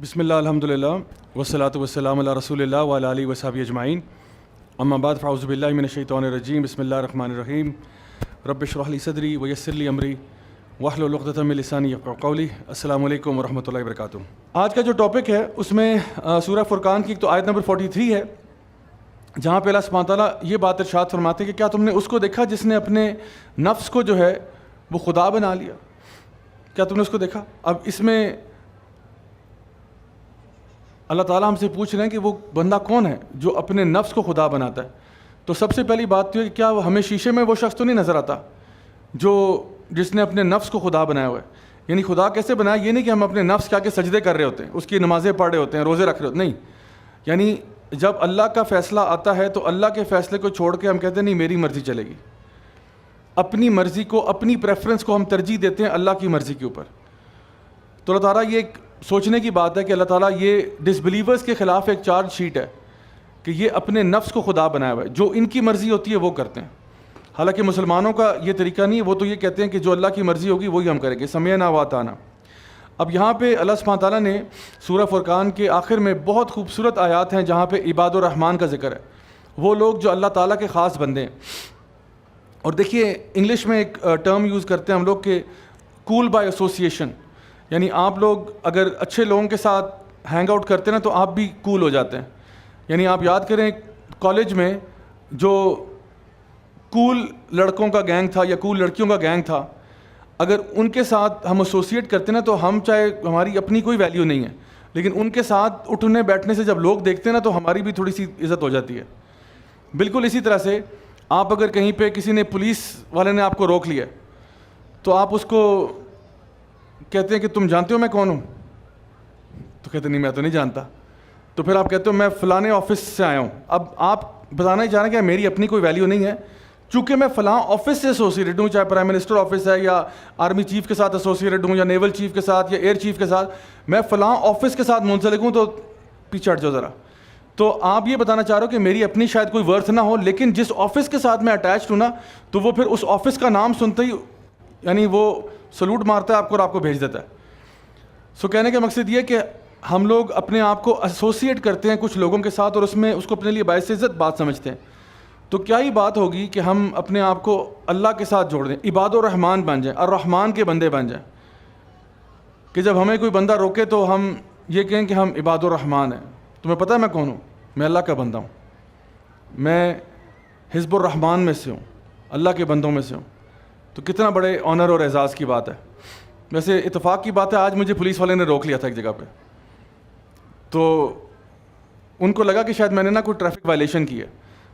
بسم اللہ الحمدللہ والصلاۃ والسلام علی رسول اللہ وعلی آلہ وصحبہ اجمعین اما بعد فاعوذ باللہ من الشیطان الرجیم بسم اللہ الرحمن الرحیم رب اشرح لی صدری ویسر لی امری واحلل عقدۃ من لسانی یفقہوا قولی۔ السلام علیکم ورحمۃ اللہ وبرکاتہ۔ آج کا جو ٹاپک ہے اس میں سورہ فرقان کی ایک تو آیت نمبر 43 ہے، جہاں پہ اللہ سبحانہ تعالیٰ یہ بات ارشاد فرماتے ہیں کہ کیا تم نے اس کو دیکھا جس نے اپنے نفس کو جو ہے وہ خدا بنا لیا؟ کیا تم نے اس کو دیکھا؟ اب اس میں اللہ تعالیٰ ہم سے پوچھ رہے ہیں کہ وہ بندہ کون ہے جو اپنے نفس کو خدا بناتا ہے؟ تو سب سے پہلی بات تو یہ کہ کیا ہمیں شیشے میں وہ شخص تو نہیں نظر آتا جس نے اپنے نفس کو خدا بنایا ہوا ہے؟ یعنی خدا کیسے بنایا؟ یہ نہیں کہ ہم اپنے نفس کے آگے سجدے کر رہے ہوتے ہیں، اس کی نمازیں پڑھ رہے ہوتے ہیں، روزے رکھ رہے ہوتے ہیں، نہیں۔ یعنی جب اللہ کا فیصلہ آتا ہے تو اللہ کے فیصلے کو چھوڑ کے ہم کہتے ہیں نہیں میری مرضی چلے گی، اپنی مرضی کو، اپنی پریفرنس کو ہم ترجیح دیتے ہیں اللہ کی مرضی کے اوپر۔ تو اللہ تعالیٰ یہ ایک سوچنے کی بات ہے کہ اللہ تعالیٰ یہ ڈس بلیورز کے خلاف ایک چارج شیٹ ہے کہ یہ اپنے نفس کو خدا بنایا ہوا ہے، جو ان کی مرضی ہوتی ہے وہ کرتے ہیں۔ حالانکہ مسلمانوں کا یہ طریقہ نہیں ہے، وہ تو یہ کہتے ہیں کہ جو اللہ کی مرضی ہوگی وہی ہم کریں گے، سمعنا واطعنا۔ اب یہاں پہ اللہ سبحانہ تعالیٰ نے سورہ فرقان کے آخر میں بہت خوبصورت آیات ہیں جہاں پہ عباد الرحمن کا ذکر ہے، وہ لوگ جو اللہ تعالیٰ کے خاص بندے ہیں۔ اور دیکھیے انگلش میں ایک ٹرم یوز کرتے ہیں ہم لوگ کہ کول بائی ایسوسیشن، یعنی آپ لوگ اگر اچھے لوگوں کے ساتھ ہینگ آؤٹ کرتے ہیں نا تو آپ بھی کول ہو جاتے ہیں۔ یعنی آپ یاد کریں کالج میں جو کول لڑکوں کا گینگ تھا یا کول لڑکیوں کا گینگ تھا، اگر ان کے ساتھ ہم ایسوسیٹ کرتے ہیں نا تو ہم چاہے ہماری اپنی کوئی ویلیو نہیں ہے، لیکن ان کے ساتھ اٹھنے بیٹھنے سے جب لوگ دیکھتے ہیں نا تو ہماری بھی تھوڑی سی عزت ہو جاتی ہے۔ بالکل اسی طرح سے آپ اگر کہیں پہ کسی نے پولیس والے نے آپ کو روک لیا تو آپ اس کو کہتے ہیں کہ تم جانتے ہو میں کون ہوں؟ تو کہتے نہیں میں تو نہیں جانتا۔ تو پھر آپ کہتے ہو میں فلانے آفس سے آیا ہوں۔ اب آپ بتانا ہی چاہ رہے ہیں کہ میری اپنی کوئی ویلیو نہیں ہے، چونکہ میں فلاں آفس سے ایسوسیٹڈ ہوں، چاہے پرائم منسٹر آفس ہے یا آرمی چیف کے ساتھ ایسوسیٹڈ ہوں یا نیول چیف کے ساتھ یا ایئر چیف کے ساتھ، میں فلاں آفس کے ساتھ منسلک ہوں، تو پیچھے ہٹ جاؤ ذرا۔ تو آپ یہ بتانا چاہ رہے ہو کہ میری اپنی شاید کوئی ورتھ نہ ہو، لیکن جس آفس کے ساتھ میں اٹیچڈ ہوں نا تو وہ پھر اس آفس کا نام سنتے ہی یعنی وہ سلوٹ مارتا ہے آپ کو اور آپ کو بھیج دیتا ہے۔ سو کہنے کا مقصد یہ کہ ہم لوگ اپنے آپ کو ایسوسیٹ کرتے ہیں کچھ لوگوں کے ساتھ اور اس میں اس کو اپنے لیے باعث عزت بات سمجھتے ہیں۔ تو کیا ہی بات ہوگی کہ ہم اپنے آپ کو اللہ کے ساتھ جوڑ دیں، عباد الرحمن بن جائیں، الرحمن کے بندے بن جائیں، کہ جب ہمیں کوئی بندہ روکے تو ہم یہ کہیں کہ ہم عباد الرحمن ہیں۔ تمہیں پتہ ہے میں کون ہوں؟ میں اللہ کا بندہ ہوں، میں حزب الرحمن میں سے ہوں، اللہ کے بندوں میں سے ہوں۔ تو کتنا بڑے آنر اور اعزاز کی بات ہے۔ ویسے اتفاق کی بات ہے آج مجھے پولیس والے نے روک لیا تھا ایک جگہ پہ، تو ان کو لگا کہ شاید میں نے نا کوئی ٹریفک وائلیشن کی ہے،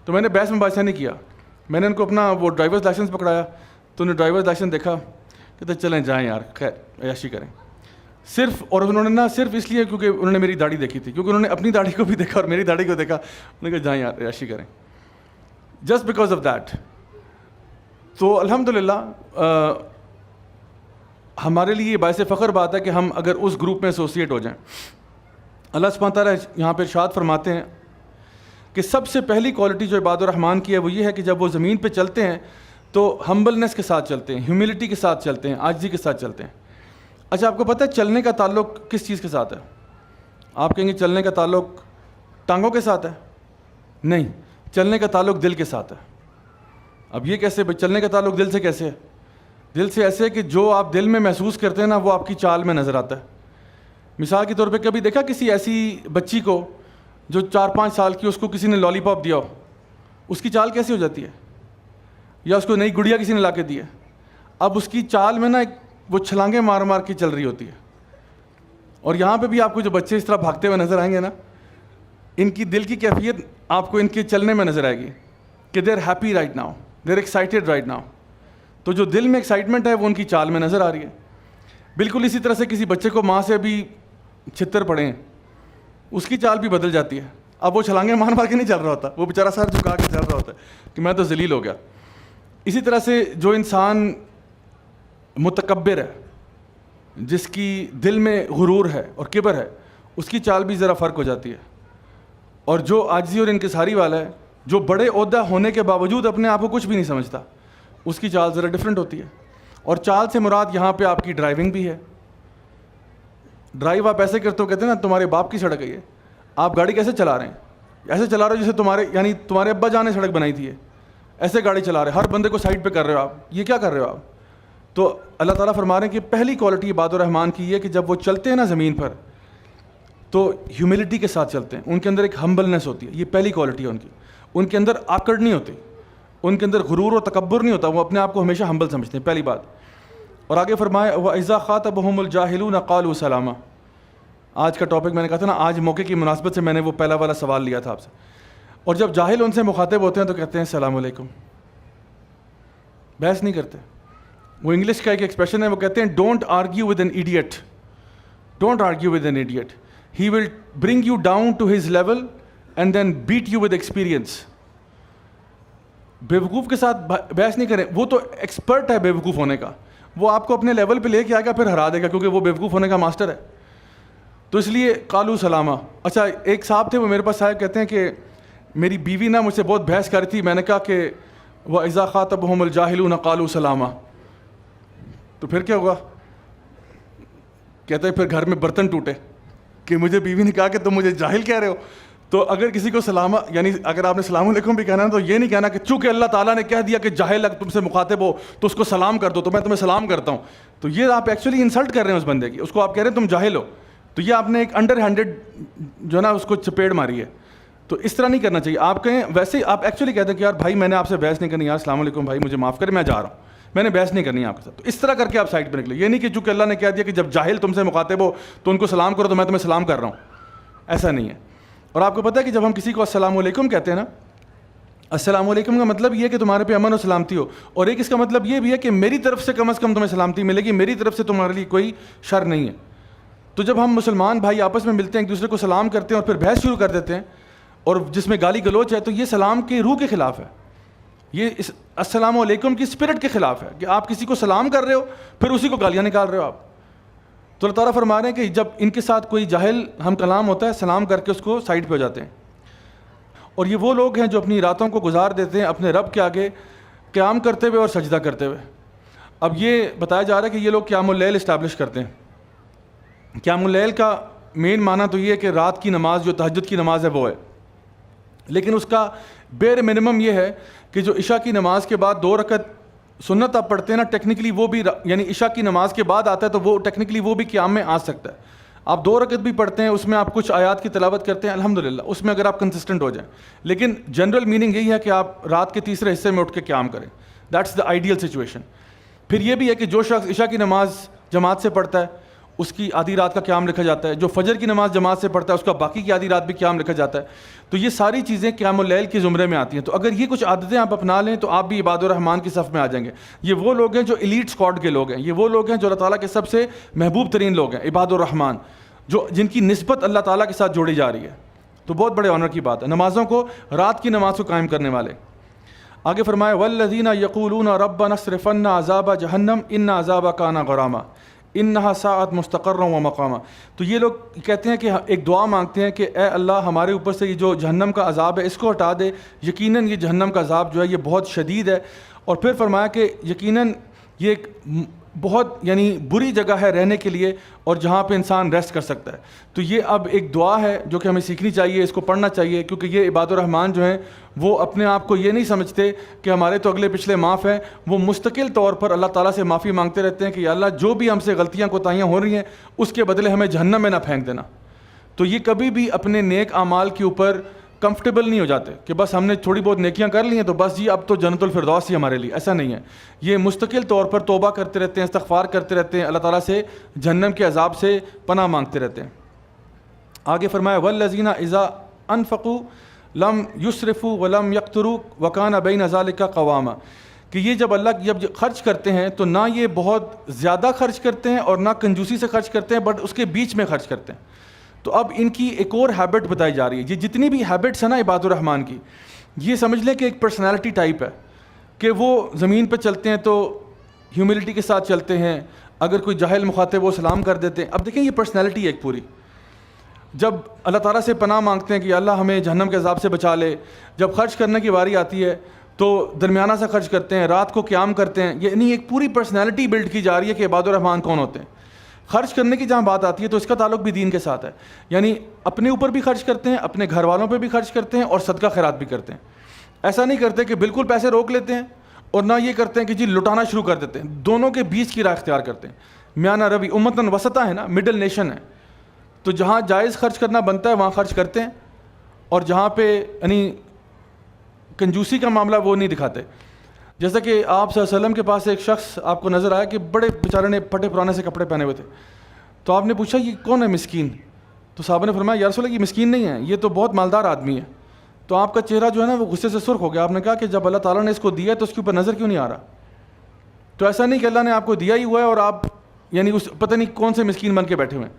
تو میں نے بحث مباحثہ نہیں کیا، میں نے ان کو اپنا وہ ڈرائیورز لائسنس پکڑایا، تو انہوں نے ڈرائیورز لائسنس دیکھا، کہتے چلیں جائیں یار خیر عیاشی کریں صرف۔ اور انہوں نے نا صرف اس لیے کیونکہ انہوں نے میری داڑھی دیکھی تھی، کیونکہ انہوں نے اپنی داڑھی کو بھی دیکھا اور میری داڑھی کو دیکھا، انہوں نے کہا جائیں یار عیاشی کریں، جسٹ بیکاز آف دیٹ۔ تو الحمدللہ ہمارے لیے یہ باعث فخر بات ہے کہ ہم اگر اس گروپ میں ایسوسیٹ ہو جائیں۔ اللہ سبحانہ تعالیٰ یہاں پہ ارشاد فرماتے ہیں کہ سب سے پہلی کوالٹی جو عباد الرحمن کی ہے وہ یہ ہے کہ جب وہ زمین پہ چلتے ہیں تو ہمبلنس کے ساتھ چلتے ہیں، ہیوملٹی کے ساتھ چلتے ہیں، عاجزی کے ساتھ چلتے ہیں۔ اچھا آپ کو پتہ ہے چلنے کا تعلق کس چیز کے ساتھ ہے؟ آپ کہیں گے چلنے کا تعلق ٹانگوں کے ساتھ ہے؟ نہیں، چلنے کا تعلق دل کے ساتھ ہے۔ اب یہ کیسے بھائی چلنے کا تعلق دل سے کیسے ہے؟ دل سے ایسے کہ جو آپ دل میں محسوس کرتے ہیں نا وہ آپ کی چال میں نظر آتا ہے۔ مثال کے طور پہ کبھی دیکھا کسی ایسی بچی کو جو 4-5 سال کی، اس کو کسی نے لالی پاپ دیا ہو، اس کی چال کیسی ہو جاتی ہے؟ یا اس کو نئی گڑیا کسی نے لا کے دی ہے، اب اس کی چال میں نا وہ چھلانگیں مار مار کے چل رہی ہوتی ہے۔ اور یہاں پہ بھی آپ کو جو بچے اس طرح بھاگتے ہوئے نظر آئیں گے نا، ان کی دل کی کیفیت آپ کو ان کے چلنے میں نظر آئے گی کہ they are happy right now, they are excited right now. تو جو دل میں ایکسائٹمنٹ ہے وہ ان کی چال میں نظر آ رہی ہے۔ بالکل اسی طرح سے کسی بچے کو ماں سے ابھی چھتر پڑے ہیں، اس کی چال بھی بدل جاتی ہے۔ اب وہ چھلانگیں مار مار کے نہیں چل رہا ہوتا، وہ بیچارہ سر جھکا کے چل رہا ہوتا ہے کہ میں تو ذلیل ہو گیا۔ اسی طرح سے جو انسان متکبر ہے، جس کی دل میں غرور ہے اور کبر ہے، اس کی چال بھی ذرا فرق ہو جاتی ہے۔ اور جو عاجزی اور انکساری والا ہے، جو بڑے عہدہ ہونے کے باوجود اپنے آپ کو کچھ بھی نہیں سمجھتا، اس کی چال ذرا ڈفرینٹ ہوتی ہے۔ اور چال سے مراد یہاں پہ آپ کی ڈرائیونگ بھی ہے، ڈرائیو آپ ایسے کرتے ہو, کہتے ہیں نا تمہارے باپ کی سڑک ہے یہ, آپ گاڑی کیسے چلا رہے ہیں, ایسے چلا رہے ہو جیسے تمہارے ابا جان نے سڑک بنائی تھی, ایسے گاڑی چلا رہے ہیں, ہر بندے کو سائڈ پہ کر رہے ہو آپ, یہ کیا کر رہے ہو آپ. تو اللہ تعالیٰ فرما رہے ہیں کہ پہلی کوالٹی عباد الرحمن کی یہ کہ جب وہ چلتے ہیں نا زمین پر تو ہیوملٹی کے ساتھ چلتے ہیں, ان کے اندر ایک ہمبلنس ہوتی ہے, یہ پہلی کوالٹی ہے ان کی. ان کے اندر آکڑ نہیں ہوتی, ان کے اندر غرور و تکبر نہیں ہوتا, وہ اپنے آپ کو ہمیشہ ہمبل سمجھتے ہیں, پہلی بات. اور آگے فرمائے وَإِذَا خَاطَبَهُمُ الْجَاهِلُونَ قَالُوا سَلَامًا. آج کا ٹاپک میں نے کہا تھا نا, آج موقع کی مناسبت سے میں نے وہ پہلا والا سوال لیا تھا آپ سے. اور جب جاہل ان سے مخاطب ہوتے ہیں تو کہتے ہیں السلام علیکم, بحث نہیں کرتے. وہ انگلش کا ایک ایکسپریشن ہے, وہ کہتے ہیں don't argue with an idiot, don't argue with an idiot, he will bring you down to his level and then beat you with experience. بیوقوف کے ساتھ بحث نہیں کریں, وہ تو ایکسپرٹ ہے بیوقوف ہونے کا, وہ آپ کو اپنے لیول پہ لے کے آئے گا, پھر ہرا دے گا, کیونکہ وہ بیوقوف ہونے کا ماسٹر ہے. تو اس لیے قالوا سلاما. اچھا ایک صاحب تھے, وہ میرے پاس آئے, کہتے ہیں کہ میری بیوی نا مجھ سے بہت بحث کر رہی تھی, میں نے کہا کہ وَإِذَا خَاطَبَهُمُ الْجَاهِلُونَ قَالُوا سَلَامًا. تو پھر کیا ہوگا, کہتے ہیں پھر گھر میں برتن ٹوٹے کہ مجھے بیوی نے کہا کہ تم مجھے جاہل کہہ رہے ہو. تو اگر کسی کو سلامہ یعنی اگر آپ نے السلام علیکم بھی کہنا ہے تو یہ نہیں کہنا کہ چونکہ اللہ تعالیٰ نے کہہ دیا کہ جاہل اگر تم سے مخاطب ہو تو اس کو سلام کر دو, تو میں تمہیں سلام کرتا ہوں. تو یہ آپ ایکچولی انسلٹ کر رہے ہیں اس بندے کی, اس کو آپ کہہ رہے ہیں تم جاہل ہو. تو یہ آپ نے ایک انڈر ہینڈڈ جو ہے نا اس کو چپیڑ ماری ہے. تو اس طرح نہیں کرنا چاہیے. آپ کہیں ویسے آپ ایکچولی کہتے ہیں کہ یار بھائی میں نے آپ سے بحث نہیں کرنی, یار السلام علیکم بھائی مجھے معاف کریں میں جا رہا ہوں, میں نے بحث نہیں کرنی ہے آپ کے ساتھ. تو اس طرح کر کے آپ سائڈ پہ نکلے. یہ نہیں کہ چونکہ اللہ نے کہہ دیا کہ جب جاہل تم سے مخاطب ہو تو ان کو سلام کرو تو میں تمہیں سلام کر رہا ہوں, ایسا نہیں ہے. اور آپ کو پتہ ہے کہ جب ہم کسی کو السلام علیکم کہتے ہیں نا, السلام علیکم کا مطلب یہ ہے کہ تمہارے پہ امن و سلامتی ہو, اور ایک اس کا مطلب یہ بھی ہے کہ میری طرف سے کم از کم تمہیں سلامتی ملے گی, میری طرف سے تمہارے لیے کوئی شر نہیں ہے. تو جب ہم مسلمان بھائی آپس میں ملتے ہیں ایک دوسرے کو سلام کرتے ہیں اور پھر بحث شروع کر دیتے ہیں اور جس میں گالی گلوچ ہے, تو یہ سلام کی روح کے خلاف ہے, یہ اس السلام علیکم کی اسپرٹ کے خلاف ہے کہ آپ کسی کو سلام کر رہے ہو پھر اسی کو گالیاں نکال رہے ہو آپ. تو اللہ تعالیٰ فرما رہے ہیں کہ جب ان کے ساتھ کوئی جاہل ہم کلام ہوتا ہے سلام کر کے اس کو سائڈ پہ ہو جاتے ہیں. اور یہ وہ لوگ ہیں جو اپنی راتوں کو گزار دیتے ہیں اپنے رب کے آگے قیام کرتے ہوئے اور سجدہ کرتے ہوئے. اب یہ بتایا جا رہا ہے کہ یہ لوگ قیام اللیل اسٹیبلش کرتے ہیں. قیام اللیل کا مین معنی تو یہ ہے کہ رات کی نماز جو تہجد کی نماز ہے وہ ہے, لیکن اس کا بیر منیمم یہ ہے کہ جو عشاء کی نماز کے بعد 2 رکعت سنت آپ پڑھتے ہیں نا, ٹیکنیکلی وہ بھی یعنی عشاء کی نماز کے بعد آتا ہے تو وہ ٹیکنیکلی وہ بھی قیام میں آ سکتا ہے. آپ 2 رکعت بھی پڑھتے ہیں, اس میں آپ کچھ آیات کی تلاوت کرتے ہیں, الحمدللہ اس میں اگر آپ کنسسٹنٹ ہو جائیں. لیکن جنرل میننگ یہی ہے کہ آپ رات کے تیسرے حصے میں اٹھ کے قیام کریں, دیٹس دا آئیڈیل سچویشن. پھر یہ بھی ہے کہ جو شخص عشاء کی نماز جماعت سے پڑھتا ہے اس کی آدھی رات کا قیام لکھا جاتا ہے, جو فجر کی نماز جماعت سے پڑھتا ہے اس کا باقی کی آدھی رات بھی قیام لکھا جاتا ہے. تو یہ ساری چیزیں قیام اللیل کے زمرے میں آتی ہیں. تو اگر یہ کچھ عادتیں آپ اپنا لیں تو آپ بھی عباد الرحمن کی صف میں آ جائیں گے. یہ وہ لوگ ہیں جو ایلیٹ اسکواڈ کے لوگ ہیں, یہ وہ لوگ ہیں جو اللہ تعالیٰ کے سب سے محبوب ترین لوگ ہیں, عباد الرحمن, جو جن کی نسبت اللہ تعالیٰ کے ساتھ جوڑی جا رہی ہے. تو بہت بڑے آنر کی بات ہے نمازوں کو, رات کی نماز کو قائم کرنے والے. آگے فرمائے والذین یقولون ربنا اصرف عنا عذاب جہنم ان عذابها کان غراما انہا ساعت مستقرا و مقاما. تو یہ لوگ کہتے ہیں کہ ایک دعا مانگتے ہیں کہ اے اللہ ہمارے اوپر سے یہ جو جہنم کا عذاب ہے اس کو ہٹا دے, یقیناً یہ جہنم کا عذاب جو ہے یہ بہت شدید ہے. اور پھر فرمایا کہ یقیناً یہ ایک بہت یعنی بری جگہ ہے رہنے کے لیے اور جہاں پہ انسان ریسٹ کر سکتا ہے. تو یہ اب ایک دعا ہے جو کہ ہمیں سیکھنی چاہیے, اس کو پڑھنا چاہیے, کیونکہ یہ عباد الرحمن جو ہیں وہ اپنے آپ کو یہ نہیں سمجھتے کہ ہمارے تو اگلے پچھلے معاف ہیں, وہ مستقل طور پر اللہ تعالیٰ سے معافی مانگتے رہتے ہیں کہ یا اللہ جو بھی ہم سے غلطیاں کوتاہیاں ہو رہی ہیں اس کے بدلے ہمیں جہنم میں نہ پھینک دینا. تو یہ کبھی بھی اپنے نیک اعمال کے اوپر کمفرٹیبل نہیں ہو جاتے کہ بس ہم نے تھوڑی بہت نیکیاں کر لی ہیں تو بس جی اب تو جنت الفردوس ہی ہمارے لیے, ایسا نہیں ہے. یہ مستقل طور پر توبہ کرتے رہتے ہیں, استغفار کرتے رہتے ہیں, اللہ تعالیٰ سے جہنم کے عذاب سے پناہ مانگتے رہتے ہیں. آگے فرمایا والذین اذا انفقوا لم یسرفوا ولم یقتروا وکان بین ذلک قواما. کہ یہ جب اللہ جب خرچ کرتے ہیں تو نہ یہ بہت زیادہ خرچ کرتے ہیں اور نہ کنجوسی سے خرچ کرتے ہیں, بٹ اس کے بیچ میں خرچ کرتے ہیں. تو اب ان کی ایک اور ہیبٹ بتائی جا رہی ہے. یہ جتنی بھی ہیبٹس ہیں نا عباد الرحمن کی, یہ سمجھ لیں کہ ایک پرسنالٹی ٹائپ ہے کہ وہ زمین پہ چلتے ہیں تو ہیوملٹی کے ساتھ چلتے ہیں, اگر کوئی جاہل مخاطب وہ سلام کر دیتے ہیں. اب دیکھیں یہ پرسنالٹی ہے ایک پوری. جب اللہ تعالیٰ سے پناہ مانگتے ہیں کہ اللہ ہمیں جہنم کے عذاب سے بچا لے, جب خرچ کرنے کی باری آتی ہے تو درمیانہ سے خرچ کرتے ہیں, رات کو قیام کرتے ہیں, یعنی ایک پوری پرسنالٹی بلڈ کی جا رہی ہے کہ عباد الرحمن کون ہوتے ہیں. خرچ کرنے کی جہاں بات آتی ہے تو اس کا تعلق بھی دین کے ساتھ ہے، یعنی اپنے اوپر بھی خرچ کرتے ہیں، اپنے گھر والوں پہ بھی خرچ کرتے ہیں، اور صدقہ خیرات بھی کرتے ہیں۔ ایسا نہیں کرتے کہ بالکل پیسے روک لیتے ہیں، اور نہ یہ کرتے ہیں کہ جی لٹانا شروع کر دیتے ہیں، دونوں کے بیچ کی راہ اختیار کرتے ہیں۔ میانہ روی، امتن وسطا ہے نا، مڈل نیشن ہے، تو جہاں جائز خرچ کرنا بنتا ہے وہاں خرچ کرتے ہیں، اور جہاں پہ یعنی کنجوسی کا معاملہ وہ نہیں دکھاتے۔ جیسا کہ آپ صلی اللہ علیہ وسلم کے پاس ایک شخص آپ کو نظر آیا کہ بڑے بیچارے نے پھٹے پرانے سے کپڑے پہنے ہوئے تھے، تو آپ نے پوچھا یہ کون ہے مسکین؟ تو صحابہ نے فرمایا یا رسول اللہ یہ مسکین نہیں ہے، یہ تو بہت مالدار آدمی ہے۔ تو آپ کا چہرہ جو ہے نا وہ غصے سے سرخ ہو گیا۔ آپ نے کہا کہ جب اللہ تعالیٰ نے اس کو دیا ہے تو اس کے اوپر نظر کیوں نہیں آ رہا؟ تو ایسا نہیں کہ اللہ نے آپ کو دیا ہی ہوا ہے اور آپ یعنی اس پتہ نہیں کون سے مسکین بن کے بیٹھے ہوئے ہیں۔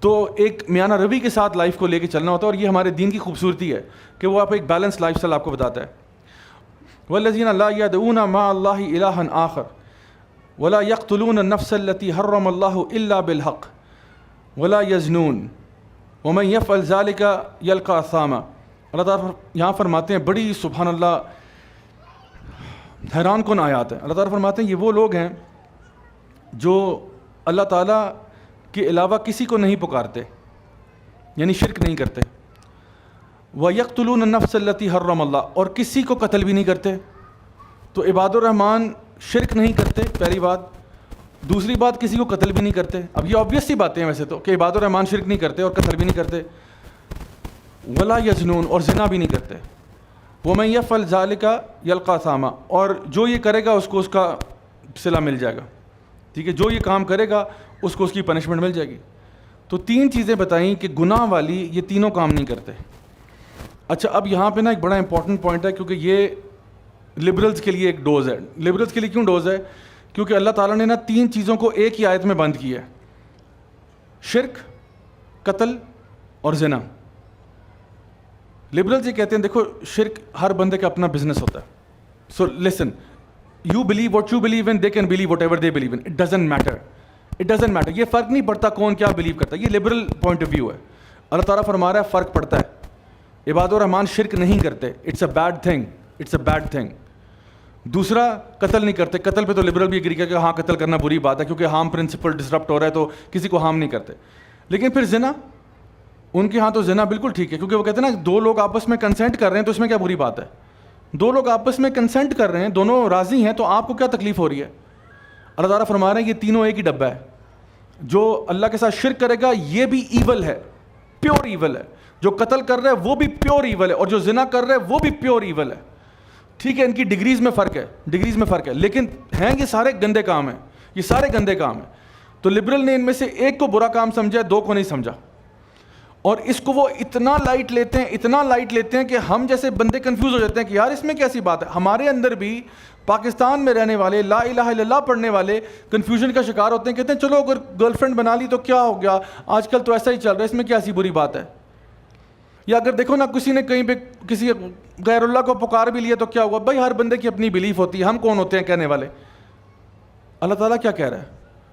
تو ایک میانہ روی کے ساتھ لائف کو لے کے چلنا ہوتا ہے، اور یہ ہمارے دین کی خوبصورتی ہے کہ وہ آپ ایک بیلنس لائف اسٹائل آپ کو بتاتا ہے۔ والذین لا یدعون مع اللہ الہا آخر ولا یقتلون النفس التي حرم اللہ الا بالحق ولا یزنون ومن یفعل ذلک یلقى اثاما۔ اللہ تعالیٰ یہاں فرماتے ہیں، بڑی سبحان اللہ حیران کن آیات ہیں۔ اللہ تعالیٰ فرماتے ہیں یہ وہ لوگ ہیں جو اللہ تعالیٰ کے علاوہ کسی کو نہیں پکارتے، یعنی شرک نہیں کرتے۔ وَيَقْتُلُونَ النَّفْسَ الَّتِي حَرَّمَ اللَّهُ، اور کسی کو قتل بھی نہیں کرتے۔ تو عباد الرحمن شرک نہیں کرتے، پہلی بات۔ دوسری بات، کسی کو قتل بھی نہیں کرتے۔ اب یہ آبویس سی باتیں ہیں ویسے تو کہ عباد الرحمن شرک نہیں کرتے اور قتل بھی نہیں کرتے۔ ولا یزنون، اور زنا بھی نہیں کرتے۔ وَمَن يَفْعَلْ ذَلِكَ يَلْقَى أَثَامًا، اور جو یہ کرے گا اس کو اس کا صلہ مل جائے گا، ٹھیک ہے، جو یہ کام کرے گا اس کو اس کی پنشمنٹ مل جائے گی۔ تو تین چیزیں بتائیں کہ گناہ والی یہ تینوں کام نہیں کرتے۔ اچھا، اب یہاں پہ نا ایک بڑا امپورٹنٹ پوائنٹ ہے، کیونکہ یہ لبرلز کے لیے ایک ڈوز ہے۔ لبرلز کے لیے کیوں ڈوز ہے؟ کیونکہ اللہ تعالیٰ نے نا تین چیزوں کو ایک ہی آیت میں بند کیا ہے: شرک، قتل اور زنا۔ لبرلز یہ کہتے ہیں دیکھو شرک ہر بندے کا اپنا بزنس ہوتا ہے، so listen, you believe what you believe in, they can believe whatever they believe in, it doesn't matter, it doesn't matter. یہ فرق نہیں پڑتا کون کیا بلیو کرتا ہے، یہ لبرل پوائنٹ آف ویو ہے۔ اللہ تعالیٰ فرما رہا ہے فرق پڑتا ہے، عباد الرحمان شرک نہیں کرتے، it's a bad thing, it's a bad thing. دوسرا، قتل نہیں کرتے۔ قتل پہ تو لبرل بھی اگری کہ ہاں قتل کرنا بری بات ہے، کیونکہ ہارم پرنسپل ڈسرپٹ ہو رہا ہے تو کسی کو ہارم نہیں کرتے۔ لیکن پھر زنا، ان کے ہاں تو زنا بالکل ٹھیک ہے، کیونکہ وہ کہتے ہیں نا دو لوگ آپس میں کنسنٹ کر رہے ہیں تو اس میں کیا بری بات ہے؟ دو لوگ آپس میں کنسنٹ کر رہے ہیں، دونوں راضی ہیں، تو آپ کو کیا تکلیف ہو رہی ہے؟ اللہ تعالیٰ فرما رہے ہیں یہ تینوں ایک ہی ڈبہ ہے۔ جو اللہ کے ساتھ شرک کرے گا یہ بھی ایول ہے، پیور ایول ہے۔ جو قتل کر رہا ہے وہ بھی پیور ایول ہے، اور جو زنا کر رہا ہے وہ بھی پیور ایول ہے۔ ٹھیک ہے، ان کی ڈگریز میں فرق ہے، ڈگریز میں فرق ہے، لیکن ہیں یہ سارے گندے کام ہیں، یہ سارے گندے کام ہیں۔ تو لبرل نے ان میں سے ایک کو برا کام سمجھا، دو کو نہیں سمجھا، اور اس کو وہ اتنا لائٹ لیتے ہیں، اتنا لائٹ لیتے ہیں کہ ہم جیسے بندے کنفیوز ہو جاتے ہیں کہ یار اس میں کیسی بات ہے۔ ہمارے اندر بھی پاکستان میں رہنے والے لا الہ الا اللہ پڑھنے والے کنفیوژن کا شکار ہوتے ہیں، کہتے ہیں چلو اگر گرل فرینڈ بنا لی تو کیا ہو گیا، آج کل تو ایسا ہی چل رہا ہے، اس میں کیا ایسی بری بات ہے؟ یا اگر دیکھو نا کسی نے کہیں پہ کسی غیر اللہ کو پکار بھی لیا تو کیا ہوا؟ بھائی ہر بندے کی اپنی بلیف ہوتی ہے، ہم کون ہوتے ہیں کہنے والے؟ اللہ تعالیٰ کیا کہہ رہا ہے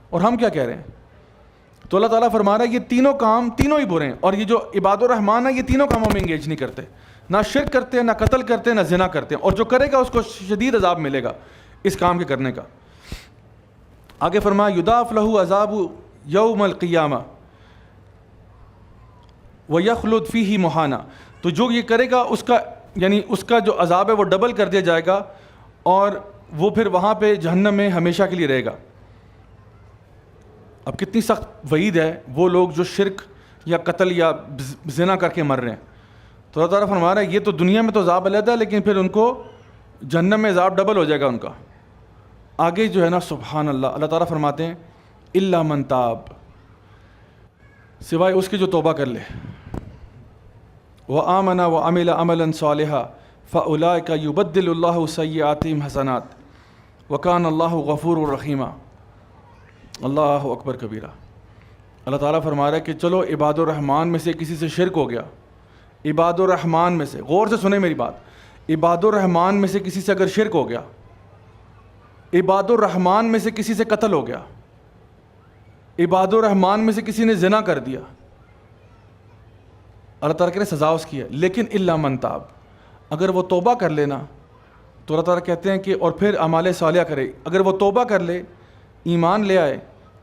اور ہم کیا کہہ رہے ہیں؟ تو اللہ تعالیٰ فرما رہا ہے یہ تینوں کام تینوں ہی برے ہیں، اور یہ جو عباد الرحمان ہے یہ تینوں کاموں میں انگیج نہیں کرتے، نہ شرک کرتے ہیں، نہ قتل کرتے ہیں، نہ زنا کرتے ہیں، اور جو کرے گا اس کو شدید عذاب ملے گا اس کام کے کرنے کا۔ آگے فرمایا یضاعف لہ عذاب یوم القیامہ ویخلد فیہ مہانا، تو جو یہ کرے گا اس کا یعنی اس کا جو عذاب ہے وہ ڈبل کر دیا جائے گا، اور وہ پھر وہاں پہ جہنم میں ہمیشہ کے لیے رہے گا۔ اب کتنی سخت وعید ہے وہ لوگ جو شرک یا قتل یا زنا کر کے مر رہے ہیں۔ تو اللہ تعالیٰ فرما رہا ہے یہ تو دنیا میں تو عذاب علیحدہ ہے، لیکن پھر ان کو جہنم میں عذاب ڈبل ہو جائے گا ان کا۔ آگے جو ہے نا سبحان اللہ، اللہ تعالیٰ فرماتے ہیں الا من تاب، سوائے اس کے جو توبہ کر لے، وآمن وعمل عملا صالحا فاولئک یبدل اللہ سیئاتہم حسنات وکان اللہ غفور الرحیم۔ اللہ اکبر کبیرہ۔ اللہ تعالیٰ فرما رہا ہے کہ چلو عباد الرحمان میں سے کسی سے شرک ہو گیا، عباد الرحمان میں سے، غور سے سنیں میری بات، عباد الرحمان میں سے کسی سے اگر شرک ہو گیا، عباد الرحمان میں سے کسی سے قتل ہو گیا، عباد الرحمان میں سے کسی نے زنا کر دیا، اللہ تعالیٰ نے سزا اس کی ہے، لیکن الا من تاب، اگر وہ توبہ کر لینا تو اللہ تعالیٰ کہتے ہیں کہ اور پھر اعمال صالحہ کرے، اگر وہ توبہ کر لے، ایمان لے آئے،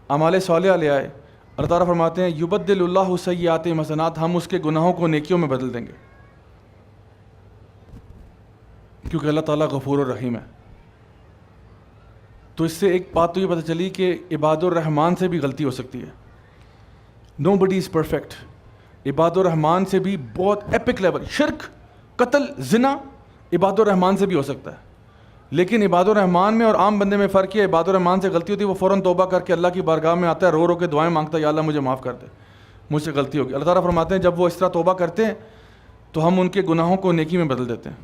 اعمال صالحہ لے آئے, اللہ تعالیٰ فرماتے ہیں یبدل اللہ سیئات حسنات, ہم اس کے گناہوں کو نیکیوں میں بدل دیں گے, کیونکہ اللہ تعالیٰ غفور الرحیم ہے. تو اس سے ایک بات تو یہ پتہ چلی کہ عباد الرحمن سے بھی غلطی ہو سکتی ہے. نو بڈی از پرفیکٹ. عباد الرحمن سے بھی بہت ایپک لیول, شرک, قتل, زنا عباد الرحمن سے بھی ہو سکتا ہے. لیکن عباد الرحمن میں اور عام بندے میں فرق یہ ہے, عباد الرحمن سے غلطی ہوتی ہے وہ فوراً توبہ کر کے اللہ کی بارگاہ میں آتا ہے, رو رو کے دعائیں مانگتا ہے, یا اللہ مجھے معاف کر دے, مجھ سے غلطی ہوگی. اللہ تعالیٰ فرماتے ہیں جب وہ اس طرح توبہ کرتے ہیں تو ہم ان کے گناہوں کو نیکی میں بدل دیتے ہیں.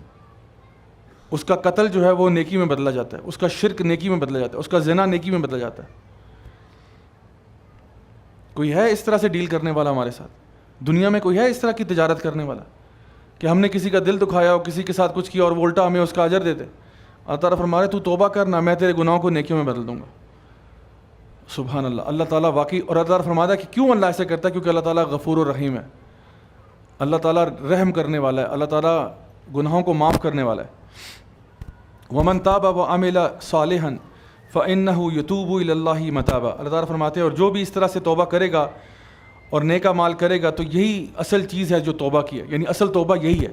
اس کا قتل جو ہے وہ نیکی میں بدلا جاتا ہے, اس کا شرک نیکی میں بدلا جاتا ہے, اس کا زنا نیکی میں بدلا جاتا ہے. کوئی ہے اس طرح سے ڈیل کرنے والا ہمارے ساتھ؟ دنیا میں کوئی ہے اس طرح کی تجارت کرنے والا کہ ہم نے کسی کا دل دکھایا اور کسی کے ساتھ کچھ کیا اور وہ الٹا ہمیں اس کا اجر دیتے؟ اللہ تعالیٰ فرما رہے تو توبہ کرنا, میں تیرے گناہوں کو نیکیوں میں بدل دوں گا. سبحان اللہ. اللہ تعالیٰ واقعی, اور اللہ تعالیٰ فرماتا ہے کہ کیوں اللہ ایسے کرتا ہے, کیونکہ اللہ تعالیٰ غفور الرحیم ہے, اللہ تعالیٰ رحم کرنے والا ہے, اللہ تعالیٰ گناہوں کو معاف کرنے والا ہے. ومن تاب وعمل صالحا فإنه يتوب إلى الله متابا. اللہ تعالیٰ فرماتے ہیں اور جو بھی اس طرح سے توبہ کرے گا اور نیک اعمال کرے گا تو یہی اصل چیز ہے جو توبہ کی ہے. یعنی اصل توبہ یہی ہے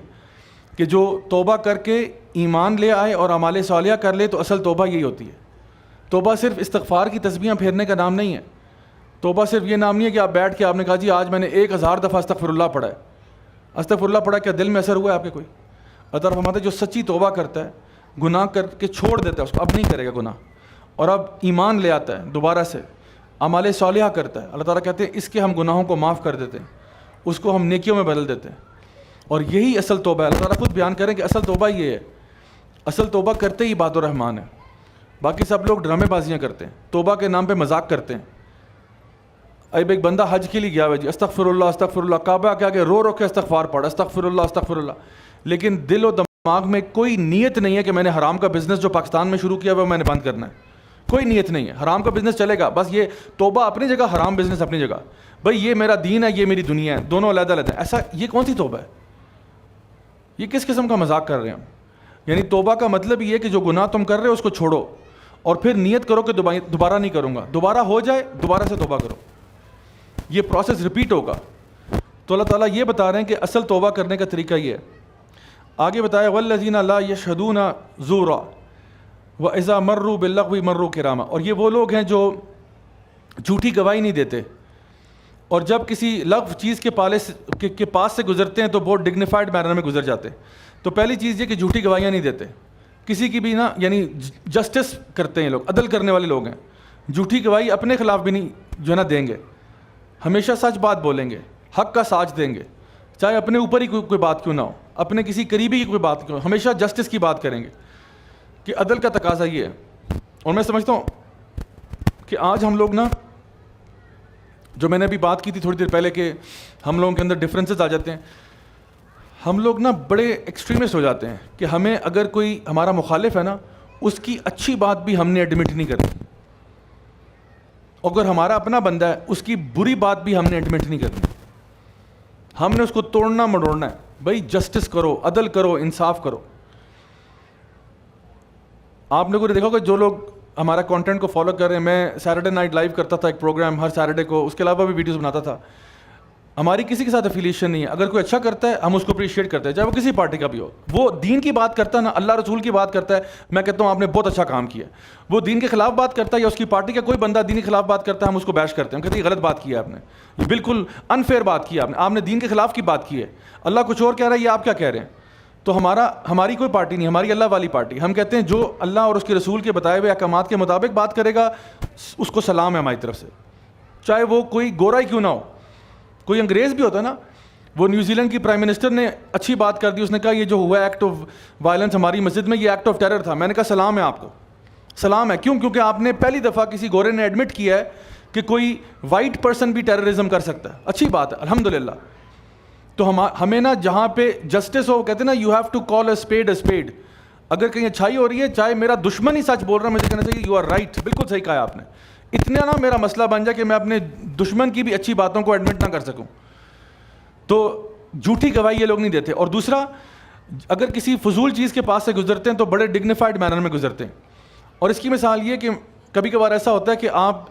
کہ جو توبہ کر کے ایمان لے آئے اور اعمال صالحہ کر لے, تو اصل توبہ یہی ہوتی ہے. توبہ صرف استغفار کی تسبیحاں پھیرنے کا نام نہیں ہے. توبہ صرف یہ نام نہیں ہے کہ آپ بیٹھ کے آپ نے کہا جی آج میں نے 1000 دفعہ استغفر اللہ پڑھا ہے. استغفر اللہ پڑھا, کیا دل میں اثر ہوا ہے آپ کے کوئی؟ اللہ تعالیٰ فرماتے ہیں جو سچی توبہ کرتا ہے, گناہ کر کے چھوڑ دیتا ہے اس کو, اب نہیں کرے گا گناہ, اور اب ایمان لے آتا ہے دوبارہ سے, اعمال صالحہ کرتا ہے, اللہ تعالیٰ کہتے ہیں اس کے ہم گناہوں کو معاف کر دیتے ہیں, اس کو ہم نیکیوں میں بدل دیتے ہیں. اور یہی اصل توبہ ہے. اللہ تعالیٰ خود بیان کریں کہ اصل توبہ یہ ہے. اصل توبہ کرتے ہی عباد الرحمن ہے. باقی سب لوگ ڈرامے بازیاں کرتے ہیں, توبہ کے نام پہ مذاق کرتے ہیں. اب ایک بندہ حج کے لیے گیا ہوا جی, استغفر اللہ, کعبہ کے آگے رو رو کے استغفار پڑھا, استغفر اللہ, لیکن دل و دماغ میں کوئی نیت نہیں ہے کہ میں نے حرام کا بزنس جو پاکستان میں شروع کیا ہوا میں نے بند کرنا ہے. کوئی نیت نہیں ہے. حرام کا بزنس چلے گا, بس یہ توبہ اپنی جگہ, حرام بزنس اپنی جگہ. بھائی یہ میرا دین ہے, یہ میری دنیا ہے, دونوں علیحدہ علیحدہ. ایسا یہ کون سی توبہ ہے؟ یہ کس قسم کا مذاق کر رہے ہیں ہم؟ یعنی توبہ کا مطلب یہ ہے کہ جو گناہ تم کر رہے ہو اس کو چھوڑو اور پھر نیت کرو کہ دوبارہ نہیں کروں گا, دوبارہ ہو جائے دوبارہ سے توبہ کرو. یہ پروسیس ریپیٹ ہوگا. تو اللہ تعالیٰ یہ بتا رہے ہیں کہ اصل توبہ کرنے کا طریقہ یہ ہے. آگے بتایا والذین لا یشہدون زورا واذا مروا باللغو مروا کراما. اور یہ وہ لوگ ہیں جو جھوٹی گواہی نہیں دیتے, اور جب کسی لغو چیز کے پاس سے گزرتے ہیں تو بہت ڈگنیفائڈ مینر میں گزر جاتے ہیں. تو پہلی چیز یہ کہ جھوٹی گواہیاں نہیں دیتے کسی کی بھی نا, یعنی جسٹس کرتے ہیں لوگ, عدل کرنے والے لوگ ہیں. جھوٹی گواہی اپنے خلاف بھی نہیں جو ہے نا دیں گے, ہمیشہ سچ بات بولیں گے, حق کا ساج دیں گے, چاہے اپنے اوپر ہی کوئی بات کیوں نہ ہو, اپنے کسی قریبی کی کوئی بات کیوں, ہمیشہ جسٹس کی بات کریں گے کہ عدل کا تقاضا یہ ہے. اور میں سمجھتا ہوں کہ آج ہم لوگ نا, جو میں نے ابھی بات کی تھی تھوڑی دیر پہلے کہ ہم لوگوں کے اندر ڈفرینسز آ جاتے ہیں, ہم لوگ نا بڑے ایکسٹریمسٹ ہو جاتے ہیں کہ ہمیں اگر کوئی ہمارا مخالف ہے نا, اس کی اچھی بات بھی ہم نے ایڈمٹ نہیں کرنی, اگر ہمارا اپنا بندہ ہے اس کی بری بات بھی ہم نے ایڈمٹ نہیں کرنی. ہم نے اس کو توڑنا مڑوڑنا ہے. بھائی جسٹس کرو, عدل کرو, انصاف کرو. آپ لوگوں نے دیکھا کہ جو لوگ ہمارا کانٹینٹ کو فالو کر رہے ہیں, میں سیٹرڈے نائٹ لائیو کرتا تھا ایک پروگرام ہر سیٹرڈے کو, اس کے علاوہ بھی ویڈیوز بناتا تھا. ہماری کسی کے ساتھ افیلیشن نہیں ہے. اگر کوئی اچھا کرتا ہے ہم اس کو اپریشیٹ کرتے ہیں, چاہے وہ کسی پارٹی کا بھی ہو. وہ دین کی بات کرتا ہے نا, اللہ رسول کی بات کرتا ہے, میں کہتا ہوں آپ نے بہت اچھا کام کیا. وہ دین کے خلاف بات کرتا ہے یا اس کی پارٹی کا کوئی بندہ دین کے خلاف بات کرتا ہے, ہم اس کو بیش کرتے ہیں, ہم کہتے ہیں یہ غلط بات کی ہے آپ نے, یہ بالکل انفیئر بات کی ہے آپ نے دین کے خلاف کی بات کی ہے, اللہ کچھ اور کہہ رہا ہے, یہ آپ کیا کہہ رہے ہیں. تو ہماری کوئی پارٹی نہیں, ہماری اللہ والی پارٹی. ہم کہتے ہیں جو اللہ اور اس کے رسول کے بتائے ہوئے احکامات کے مطابق بات کرے گا اس کو سلام ہے ہماری طرف سے, چاہے وہ کوئی گورا ہی کیوں نہ ہو. کوئی انگریز بھی ہوتا ہے نا, وہ نیوزی لینڈ کی پرائم منسٹر نے اچھی بات کر دی, اس نے کہا یہ جو ہوا ہے ایکٹ آف وائلنس ہماری مسجد میں, یہ ایکٹ آف ٹیرر تھا. میں نے کہا سلام ہے آپ کو, سلام ہے. کیوں؟ کیونکہ آپ نے پہلی دفعہ کسی گورے نے ایڈمٹ کیا ہے کہ کوئی وائٹ پرسن بھی ٹیررزم کر سکتا ہے. اچھی بات ہے, الحمدللہ. تو ہمیں نا جہاں پہ جسٹس ہو, کہتے ہیں نا you have to call a spade. اگر کہیں اچھائی ہو رہی ہے, چاہے میرا دشمن ہی سچ بول رہا ہے, مجھے کہنا چاہیے یو آر رائٹ, بالکل صحیح کہا آپ نے. اتنا نا میرا مسئلہ بن جائے کہ میں اپنے دشمن کی بھی اچھی باتوں کو ایڈمٹ نہ کر سکوں. تو جھوٹی گواہی یہ لوگ نہیں دیتے. اور دوسرا, اگر کسی فضول چیز کے پاس سے گزرتے ہیں تو بڑے ڈگنیفائڈ مینر میں گزرتے ہیں. اور اس کی مثال یہ کہ کبھی کبھار ایسا ہوتا ہے کہ آپ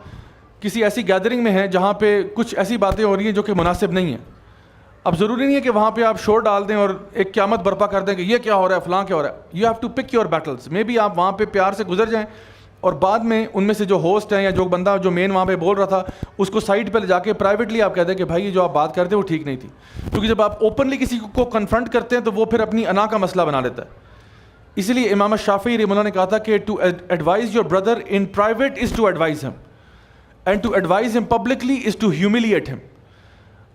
کسی ایسی گیدرنگ میں ہیں جہاں پہ کچھ ایسی باتیں ہو رہی ہیں جو کہ مناسب نہیں ہیں. اب ضروری نہیں ہے کہ وہاں پہ آپ شور ڈال دیں اور ایک قیامت برپا کر دیں کہ یہ کیا ہو رہا ہے, فلاں کیا ہو رہا ہے. You have to pick your battles. Maybe بی آپ وہاں پہ پیار سے گزر جائیں اور بعد میں ان میں سے جو ہوسٹ ہیں یا جو بندہ جو مین وہاں پہ بول رہا تھا اس کو سائڈ پہ لے جا کے پرائیویٹلی آپ کہتے ہیں کہ بھائی یہ جو آپ بات کرتے وہ ٹھیک نہیں تھی. کیونکہ جب آپ اوپنلی کسی کو کنفرنٹ کرتے ہیں تو وہ پھر اپنی انا کا مسئلہ بنا لیتا ہے. اسی لیے امام شافعی رحمہ اللہ نے کہا تھا کہ to advise your brother in private is to advise him and to advise him publicly is to humiliate him.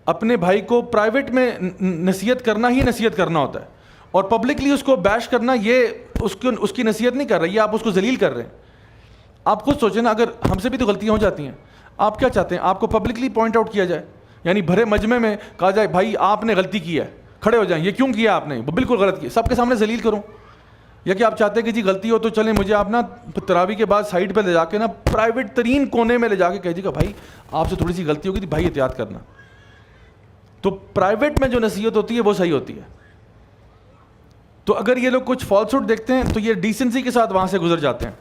اپنے بھائی کو پرائیویٹ میں نصیحت کرنا ہی نصیحت کرنا ہوتا ہے, اور پبلکلی اس کو بیش کرنا یہ اس کی نصیحت نہیں کر رہا, یہ آپ اس کو ذلیل کر رہے ہیں. آپ خود سوچیں نا, اگر ہم سے بھی تو غلطیاں ہو جاتی ہیں, آپ کیا چاہتے ہیں آپ کو پبلکلی پوائنٹ آؤٹ کیا جائے, یعنی بھرے مجمع میں کہا جائے بھائی آپ نے غلطی کی ہے, کھڑے ہو جائیں, یہ کیوں کیا آپ نے, بالکل غلط کیا, سب کے سامنے ذلیل کروں؟ یا کہ آپ چاہتے ہیں کہ جی غلطی ہو تو چلیں مجھے آپ نا تراویح کے بعد سائڈ پہ لے جا کے نا پرائیویٹ ترین کونے میں لے جا کے کہہ دیجیے گا بھائی آپ سے تھوڑی سی غلطی ہوگی تھی بھائی احتیاط کرنا. تو پرائیویٹ میں جو نصیحت ہوتی ہے وہ صحیح ہوتی ہے. تو اگر یہ لوگ کچھ فالسہوڈ دیکھتے ہیں تو یہ ڈیسنسی کے ساتھ وہاں سے گزر جاتے ہیں.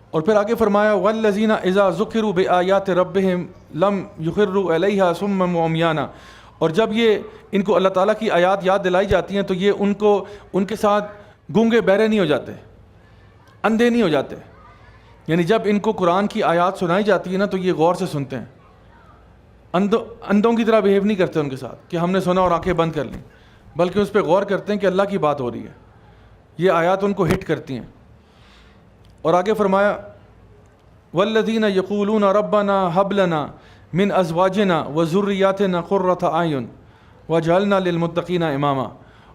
اور پھر آگے فرمایا والذین اذا ذکروا بآیات ربہم لم یخروا علیہا صما وعمیانا, اور جب یہ ان کو اللہ تعالیٰ کی آیات یاد دلائی جاتی ہیں تو یہ ان کے ساتھ گونگے بہرے نہیں ہو جاتے, اندھے نہیں ہو جاتے. یعنی جب ان کو قرآن کی آیات سنائی جاتی ہے نا تو یہ غور سے سنتے ہیں, اندھوں کی طرح بیہیو نہیں کرتے ان کے ساتھ کہ ہم نے سنا اور آنکھیں بند کر لیں, بلکہ اس پہ غور کرتے ہیں کہ اللہ کی بات ہو رہی ہے, یہ آیات ان کو ہٹ کرتی ہیں. اور آگے فرمایا والذین یقولون ربنا ھب لنا من ازواجنا وذریاتنا قرۃ اعین واجعلنا للمتقین اماما.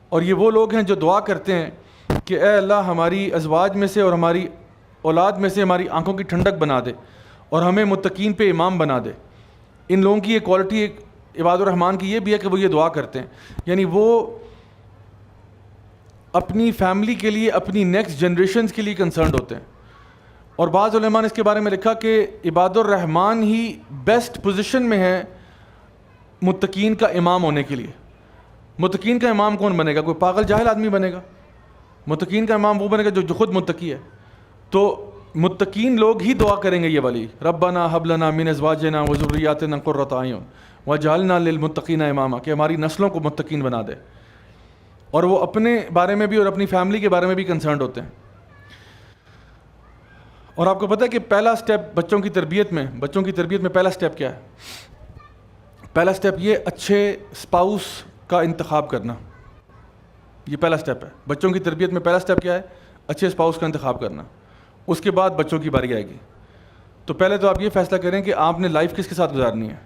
اور یہ وہ لوگ ہیں جو دعا کرتے ہیں کہ اے اللہ ہماری ازواج میں سے اور ہماری اولاد میں سے ہماری آنکھوں کی ٹھنڈک بنا دے اور ہمیں متقین پہ امام بنا دے. ان لوگوں کی یہ کوالٹی ایک عباد الرحمن کی یہ بھی ہے کہ وہ یہ دعا کرتے ہیں, یعنی وہ اپنی فیملی کے لیے اپنی نیکسٹ جنریشنز کے لیے کنسرنڈ ہوتے ہیں. اور بعض علماء نے اس کے بارے میں لکھا کہ عباد الرحمن ہی بیسٹ پوزیشن میں ہے متقین کا امام ہونے کے لیے. متقین کا امام کون بنے گا؟ کوئی پاگل جاہل آدمی بنے گا؟ متقین کا امام وہ بنے گا جو خود متقی ہے. تو متقین لوگ ہی دعا کریں گے یہ والی ربنا ھب لنا من ازواجنا وذریاتنا قرۃ اعین واجعلنا للمتقین اماما, کہ ہماری نسلوں کو متقین بنا دے. اور وہ اپنے بارے میں بھی اور اپنی فیملی کے بارے میں بھی کنسرنڈ ہوتے ہیں. اور آپ کو پتہ ہے کہ پہلا سٹیپ بچوں کی تربیت میں پہلا سٹیپ کیا ہے؟ پہلا سٹیپ یہ اچھے اسپاؤس کا انتخاب کرنا. یہ پہلا سٹیپ ہے بچوں کی تربیت میں. پہلا سٹیپ کیا ہے؟ اچھے اسپاؤس کا انتخاب کرنا. اس کے بعد بچوں کی باری آئے گی. تو پہلے تو آپ یہ فیصلہ کریں کہ آپ نے لائف کس کے ساتھ گزارنی ہے.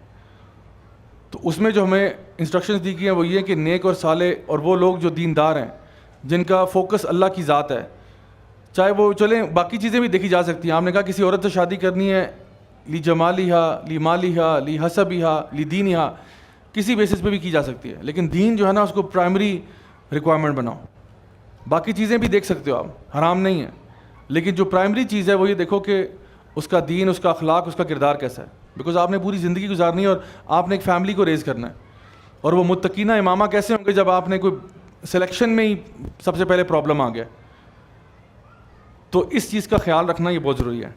تو اس میں جو ہمیں انسٹرکشنز دی گئی ہیں وہ یہ کہ نیک اور صالح اور وہ لوگ جو دیندار ہیں جن کا فوکس اللہ کی ذات ہے, چاہے وہ چلیں باقی چیزیں بھی دیکھی جا سکتی ہیں. آپ نے کہا کسی عورت سے شادی کرنی ہے لی جمالیہا لی مالیہا لی حسبیہا لی دینہا, کسی بیسس پہ بھی کی جا سکتی ہے, لیکن دین جو ہے نا اس کو پرائمری ریکوائرمنٹ بناؤ. باقی چیزیں بھی دیکھ سکتے ہو آپ, حرام نہیں ہے, لیکن جو پرائمری چیز ہے وہ یہ دیکھو کہ اس کا دین, اس کا اخلاق, اس کا کردار کیسا ہے. بیکاز آپ نے پوری زندگی گزارنی ہے اور آپ نے ایک فیملی کو ریز کرنا ہے. اور وہ متقینہ امامہ کیسے ہوں گے جب آپ نے کوئی سلیکشن میں ہی سب سے پہلے پرابلم آ گیا. تو اس چیز کا خیال رکھنا یہ بہت ضروری ہے.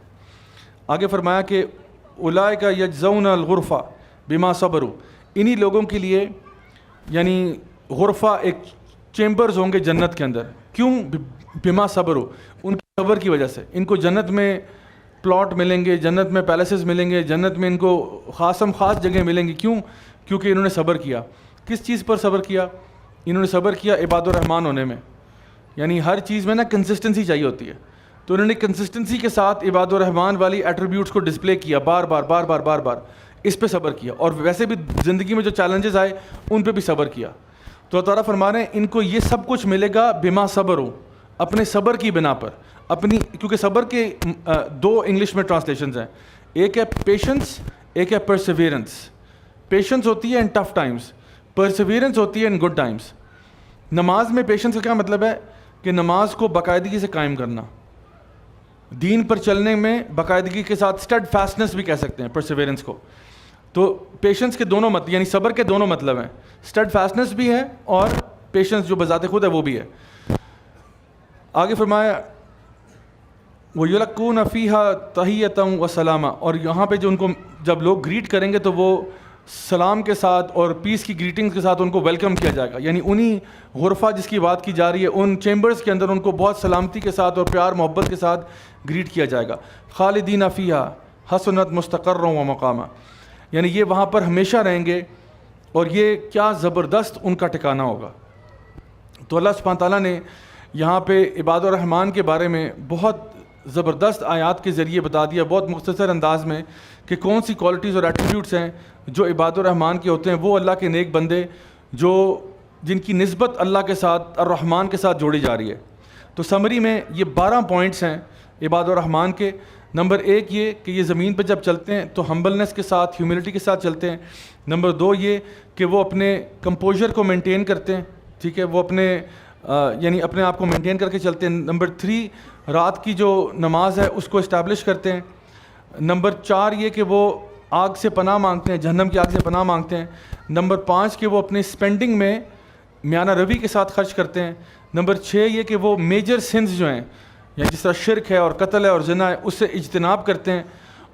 آگے فرمایا کہ اولئک یجزون الغرفہ بما صبروا, انہی لوگوں کے لیے یعنی غرفہ ایک چیمبرز ہوں گے جنت کے اندر. کیوں؟ بما صبروا, ان کے صبر کی وجہ سے. ان کو جنت میں پلاٹ ملیں گے, جنت میں پیلیسز ملیں گے, جنت میں ان کو خاص جگہ ملیں گی. کیوں؟ کیونکہ انہوں نے صبر کیا. کس چیز پر صبر کیا؟ انہوں نے صبر کیا عباد الرحمن ہونے میں. یعنی ہر چیز میں نا کنسسٹنسی چاہیے ہوتی ہے. تو انہوں نے کنسسٹنسی کے ساتھ عباد الرحمن والی ایٹریبیوٹس کو ڈسپلے کیا, بار بار اس پہ صبر کیا. اور ویسے بھی زندگی میں جو چیلنجز آئے ان پہ بھی صبر کیا. تو اللہ تعالیٰ فرما رہے ہیں ان کو یہ سب کچھ ملے گا بما صبروا, اپنے صبر کی بنا پر. کیونکہ صبر کے دو انگلش میں ٹرانسلیشنز ہیں, ایک ہے پیشنس, ایک ہے پرسیویرنس. پیشنس ہوتی ہے ان ٹف ٹائمز, پرسیویرنس ہوتی ہے ان گڈ ٹائمز. نماز میں پیشنس کا کیا مطلب ہے؟ کہ نماز کو باقاعدگی سے قائم کرنا. دین پر چلنے میں باقاعدگی کے ساتھ اسٹڈ فاسٹنس بھی کہہ سکتے ہیں پرسیویرنس کو. تو پیشنس کے دونوں یعنی صبر کے دونوں مطلب ہیں, اسٹڈ فاسٹنس بھی ہے اور پیشنس جو بذات خود ہے وہ بھی ہے. آگے فرمایا وَيُلَقُّونَ فِيهَا تَحِيَّةً وَسَلَامًا، اور یہاں پہ جو ان کو جب لوگ گریٹ کریں گے تو وہ سلام کے ساتھ اور پیس کی گریٹنگز کے ساتھ ان کو ویلکم کیا جائے گا. یعنی انہی غرفہ جس کی بات کی جا رہی ہے ان چیمبرز کے اندر ان کو بہت سلامتی کے ساتھ اور پیار محبت کے ساتھ گریٹ کیا جائے گا. خالدین فیہا حسنت مستقرا و مقاما، یعنی یہ وہاں پر ہمیشہ رہیں گے اور یہ کیا زبردست ان کا ٹھکانہ ہوگا. تو اللہ سبحانہ تعالیٰ نے یہاں پہ عباد الرحمن کے بارے میں بہت زبردست آیات کے ذریعے بتا دیا بہت مختصر انداز میں کہ کون سی کوالٹیز اور ایٹریبیوٹس ہیں جو عباد الرحمن کے ہوتے ہیں. وہ اللہ کے نیک بندے جو جن کی نسبت اللہ کے ساتھ الرحمن کے ساتھ جوڑی جا رہی ہے. تو سمری میں یہ 12 پوائنٹس ہیں عباد الرحمن کے. نمبر 1 یہ کہ یہ زمین پہ جب چلتے ہیں تو ہمبلنس کے ساتھ ہیوملٹی کے ساتھ چلتے ہیں. نمبر 2 یہ کہ وہ اپنے کمپوزر کو مینٹین کرتے ہیں، ٹھیک ہے، وہ اپنے یعنی اپنے آپ کو مینٹین کر کے چلتے ہیں. نمبر 3 رات کی جو نماز ہے اس کو اسٹیبلش کرتے ہیں. نمبر 4 یہ کہ وہ آگ سے پناہ مانگتے ہیں، جہنم کی آگ سے پناہ مانگتے ہیں. نمبر 5 کہ وہ اپنے اسپینڈنگ میں میانہ روی کے ساتھ خرچ کرتے ہیں. نمبر 6 یہ کہ وہ میجر سنز جو ہیں یعنی جس طرح شرک ہے اور قتل ہے اور زنا ہے اس سے اجتناب کرتے ہیں.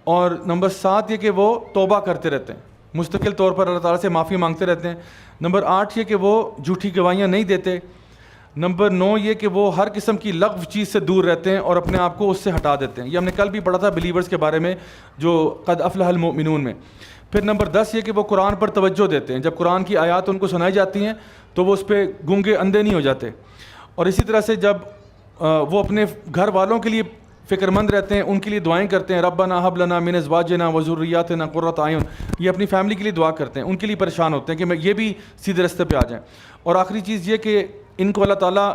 اور نمبر 7 یہ کہ وہ توبہ کرتے رہتے ہیں، مستقل طور پر اللہ تعالیٰ سے معافی مانگتے رہتے ہیں. نمبر 8 یہ کہ وہ جھوٹی گواہیاں نہیں دیتے. نمبر 9 یہ کہ وہ ہر قسم کی لغو چیز سے دور رہتے ہیں اور اپنے آپ کو اس سے ہٹا دیتے ہیں. یہ ہم نے کل بھی پڑھا تھا بلیورز کے بارے میں جو قد افلح المؤمنون میں. پھر نمبر 10 یہ کہ وہ قرآن پر توجہ دیتے ہیں، جب قرآن کی آیات ان کو سنائی جاتی ہیں تو وہ اس پہ گونگے اندھے نہیں ہو جاتے. اور اسی طرح سے جب وہ اپنے گھر والوں کے لیے فکر مند رہتے ہیں، ان کے لیے دعائیں کرتے ہیں، ربنا ھب لنا من ازواجنا وذریاتنا قرۃ اعین. یہ اپنی فیملی کے لیے دعا کرتے ہیں، ان کے لیے پریشان ہوتے ہیں کہ یہ بھی سیدھے راستے پہ آ جائیں. اور آخری چیز یہ کہ ان کو اللہ تعالیٰ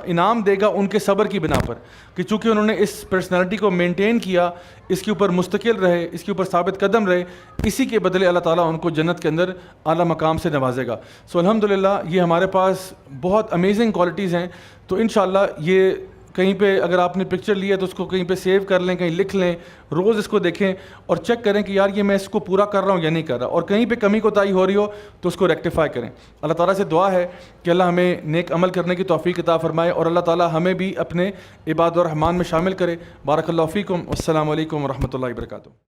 انعام دے گا ان کے صبر کی بنا پر کہ چونکہ انہوں نے اس پرسنالٹی کو مینٹین کیا، اس کے اوپر مستقل رہے، اس کے اوپر ثابت قدم رہے، اسی کے بدلے اللہ تعالیٰ ان کو جنت کے اندر اعلیٰ مقام سے نوازے گا. سو الحمدللہ یہ ہمارے پاس بہت امیزنگ کوالٹیز ہیں. تو انشاءاللہ یہ کہیں پہ اگر آپ نے پکچر لی ہے تو اس کو کہیں پہ سیو کر لیں، کہیں لکھ لیں، روز اس کو دیکھیں اور چیک کریں کہ یار یہ میں اس کو پورا کر رہا ہوں یا نہیں کر رہا. اور کہیں پہ کمی کوتاہی ہو رہی ہو تو اس کو ریکٹیفائی کریں. اللہ تعالیٰ سے دعا ہے کہ اللہ ہمیں نیک عمل کرنے کی توفیق عطا فرمائے اور اللہ تعالیٰ ہمیں بھی اپنے عباد الرحمن میں شامل کرے. بارک اللہ فیکم. السلام علیکم ورحمۃ اللہ وبرکاتہ.